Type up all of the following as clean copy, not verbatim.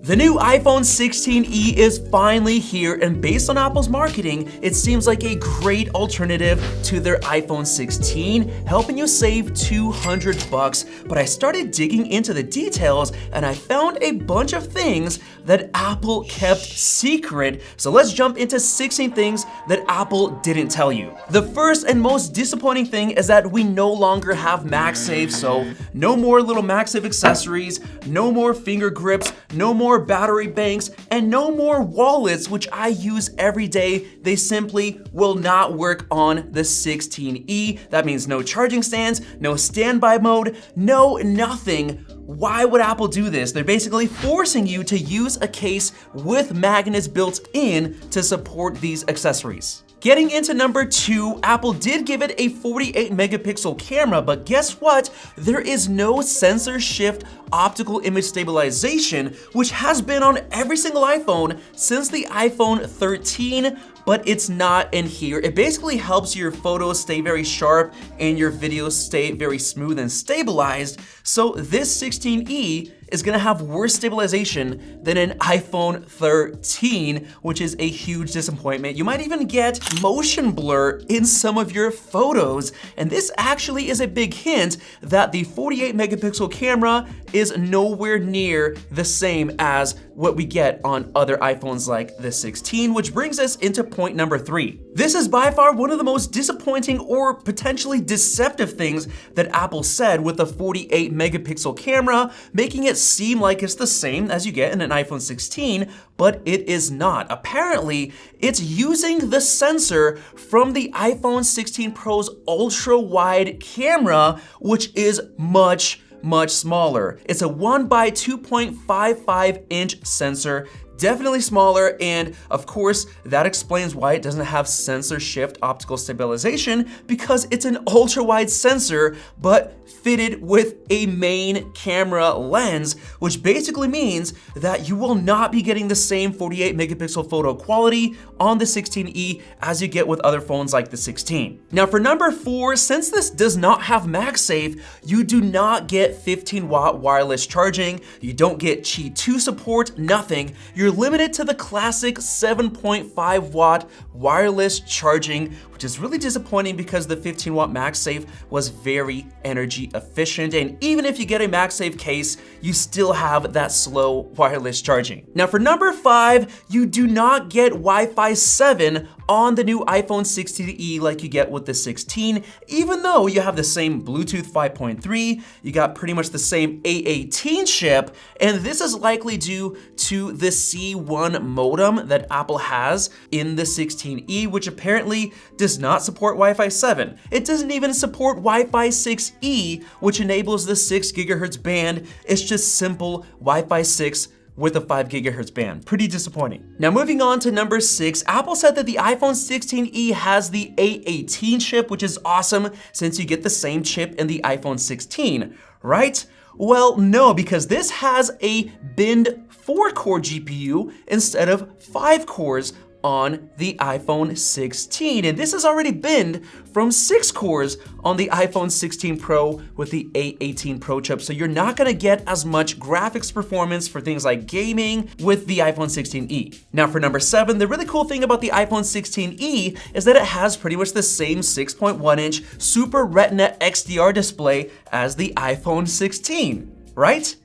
The new iPhone 16e is finally here, and based on Apple's marketing, it seems like a great alternative to their iPhone 16, helping you save $200. But I started digging into the details and I found a bunch of things that Apple kept secret. So let's jump into 16 things that Apple didn't tell you. The first and most disappointing thing is that we no longer have MagSafe, so no more little MagSafe accessories, no more finger grips, no more battery banks, and no more wallets, which I use every day. They simply will not work on the 16e. That means no charging stands, no standby mode, no nothing. Why would Apple do this? They're basically forcing you to use a case with magnets built in to support these accessories. Getting into number 2, Apple did give it a 48 megapixel camera, but guess what? There is no sensor shift optical image stabilization, which has been on every single iPhone since the iPhone 13, but it's not in here. It basically helps your photos stay very sharp and your videos stay very smooth and stabilized. So this 16e is gonna have worse stabilization than an iPhone 13, which is a huge disappointment. You might even get motion blur in some of your photos. And this actually is a big hint that the 48 megapixel camera is nowhere near the same as what we get on other iPhones like the 16, which brings us into point number 3. This is by far one of the most disappointing or potentially deceptive things that Apple said with the 48 megapixel camera, making it seem like it's the same as you get in an iPhone 16, but it is not. Apparently, it's using the sensor from the iPhone 16 Pro's ultra-wide camera, which is much smaller. It's a 1 by 2.55 inch sensor, definitely smaller, and of course that explains why it doesn't have sensor shift optical stabilization, because it's an ultra wide sensor but fitted with a main camera lens, which basically means that you will not be getting the same 48 megapixel photo quality on the 16e as you get with other phones like the 16. Now for number 4, since this does not have MagSafe, you do not get 15-watt wireless charging, you don't get Qi 2 support, nothing. You're limited to the classic 7.5 watt wireless charging, which is really disappointing because the 15-watt MagSafe was very energy efficient, and even if you get a MagSafe case, you still have that slow wireless charging. Now for number 5, you do not get Wi-Fi 7 on the new iPhone 16e like you get with the 16, even though you have the same Bluetooth 5.3, you got pretty much the same A18 chip, and this is likely due to the C1 modem that Apple has in the 16e, which apparently does not support Wi-Fi 7. It doesn't even support Wi-Fi 6E, which enables the 6 gigahertz band. It's just simple Wi-Fi 6 with a 5 gigahertz band. Pretty disappointing. Now moving on to number 6, Apple said that the iPhone 16e has the A18 chip, which is awesome since you get the same chip in the iPhone 16, right? Well, no, because this has a binned 4-core GPU instead of 5 cores on the iPhone 16, and this is already binned from 6 cores on the iPhone 16 Pro with the A18 Pro chip, so you're not gonna get as much graphics performance for things like gaming with the iPhone 16e. Now for number 7, the really cool thing about the iPhone 16e is that it has pretty much the same 6.1 inch Super Retina XDR display as the iPhone 16, right?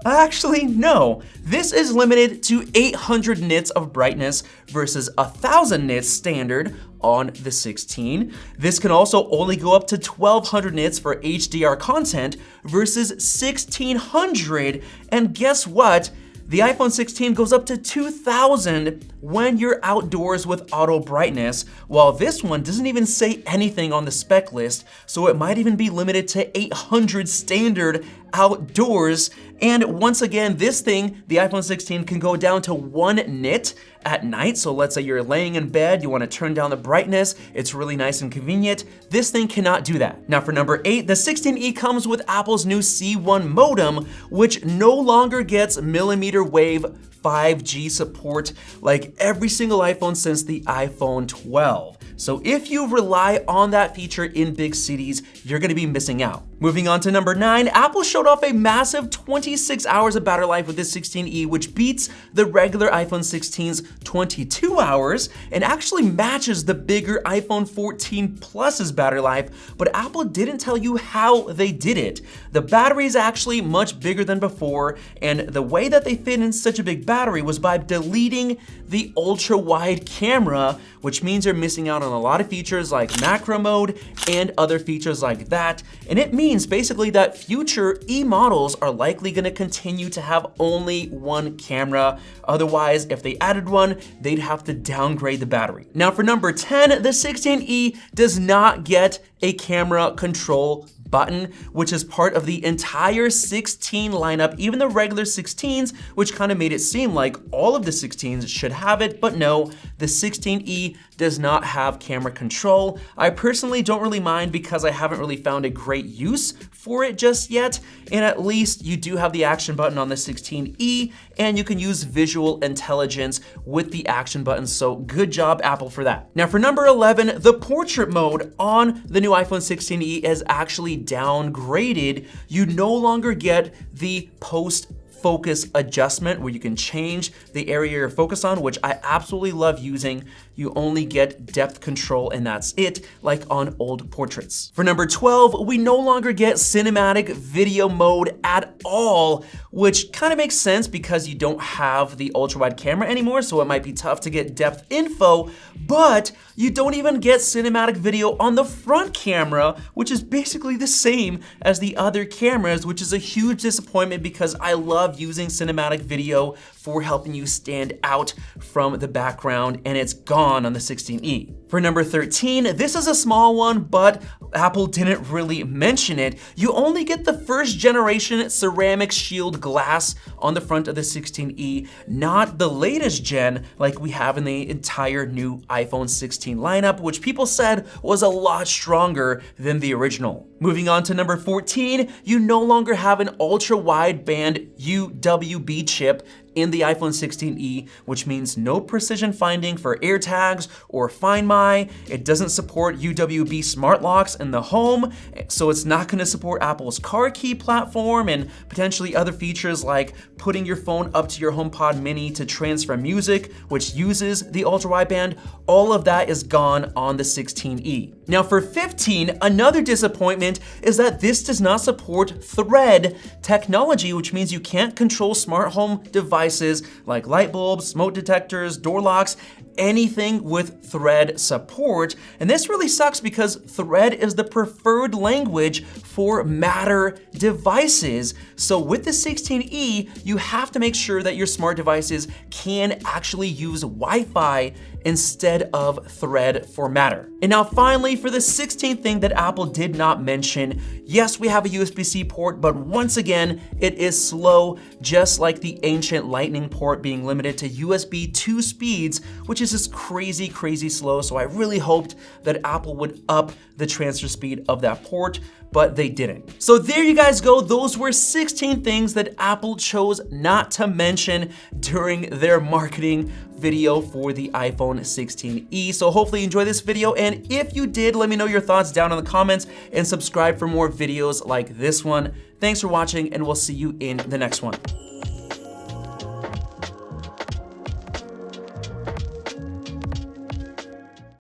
Actually, no. This is limited to 800 nits of brightness versus 1000 nits standard on the 16. This can also only go up to 1200 nits for HDR content versus 1600. And guess what? The iPhone 16 goes up to 2000 when you're outdoors with auto brightness, while this one doesn't even say anything on the spec list, so it might even be limited to 800 standard outdoors. And once again, this thing, the iPhone 16, can go down to 1 nit at night. So let's say you're laying in bed, you want to turn down the brightness, it's really nice and convenient. This thing cannot do that. Now for number 8, the 16e comes with Apple's new C1 modem, which no longer gets millimeter wave 5G support like every single iPhone since the iPhone 12. So if you rely on that feature in big cities, you're gonna be missing out. Moving on to number 9, Apple showed off a massive 26 hours of battery life with the 16e, which beats the regular iPhone 16's 22 hours and actually matches the bigger iPhone 14 Plus's battery life, but Apple didn't tell you how they did it. The battery is actually much bigger than before, and the way that they fit in such a big battery was by deleting the ultra-wide camera, which means you're missing out on a lot of features like macro mode and other features like that, and it means basically that future E models are likely going to continue to have only one camera. Otherwise, if they added one, they'd have to downgrade the battery. Now for number 10, the 16e does not get a camera control button, which is part of the entire 16 lineup, even the regular 16s, which kind of made it seem like all of the 16s should have it, but no, the 16e does not have camera control. I personally don't really mind because I haven't really found a great use for it just yet, and at least you do have the action button on the 16e, and you can use visual intelligence with the action button, so good job, Apple, for that. Now for number 11, the portrait mode on the new iPhone 16e is actually downgraded. You no longer get the post focus adjustment where you can change the area you're focused on, which I absolutely love using. You only get depth control and that's it, like on old portraits. For number 12, we no longer get cinematic video mode at all, which kind of makes sense because you don't have the ultra wide camera anymore, so it might be tough to get depth info, but you don't even get cinematic video on the front camera, which is basically the same as the other cameras, which is a huge disappointment because I love using cinematic video for helping you stand out from the background, and it's gone on the 16e. For number 13, this is a small one, but Apple didn't really mention it. You only get the first generation ceramic shield glass on the front of the 16e, not the latest gen like we have in the entire new iPhone 16 lineup, which people said was a lot stronger than the original. Moving on to number 14, you no longer have an ultra wideband UWB chip in the iPhone 16e, which means no precision finding for AirTags or Find My. It doesn't support UWB smart locks in the home, so it's not going to support Apple's car key platform and potentially other features like putting your phone up to your HomePod mini to transfer music, which uses the ultra wideband. All of that is gone on the 16e. Now for 15, another disappointment is that this does not support Thread technology, which means you can't control smart home devices like light bulbs, smoke detectors, door locks, anything with Thread support. And this really sucks because Thread is the preferred language for Matter devices. So with the 16e, you have to make sure that your smart devices can actually use Wi-Fi instead of Thread for Matter. And now finally, for the 16th thing that Apple did not mention, yes, we have a USB-C port, but once again, it is slow, just like the ancient Lightning port being limited to USB 2 speeds, which is just crazy, crazy slow. So I really hoped that Apple would up the transfer speed of that port, but they didn't. So there you guys go. Those were 16 things that Apple chose not to mention during their marketing video for the iPhone 16e. So hopefully you enjoyed this video, and if you did, let me know your thoughts down in the comments and subscribe for more videos like this one. Thanks for watching, and we'll see you in the next one.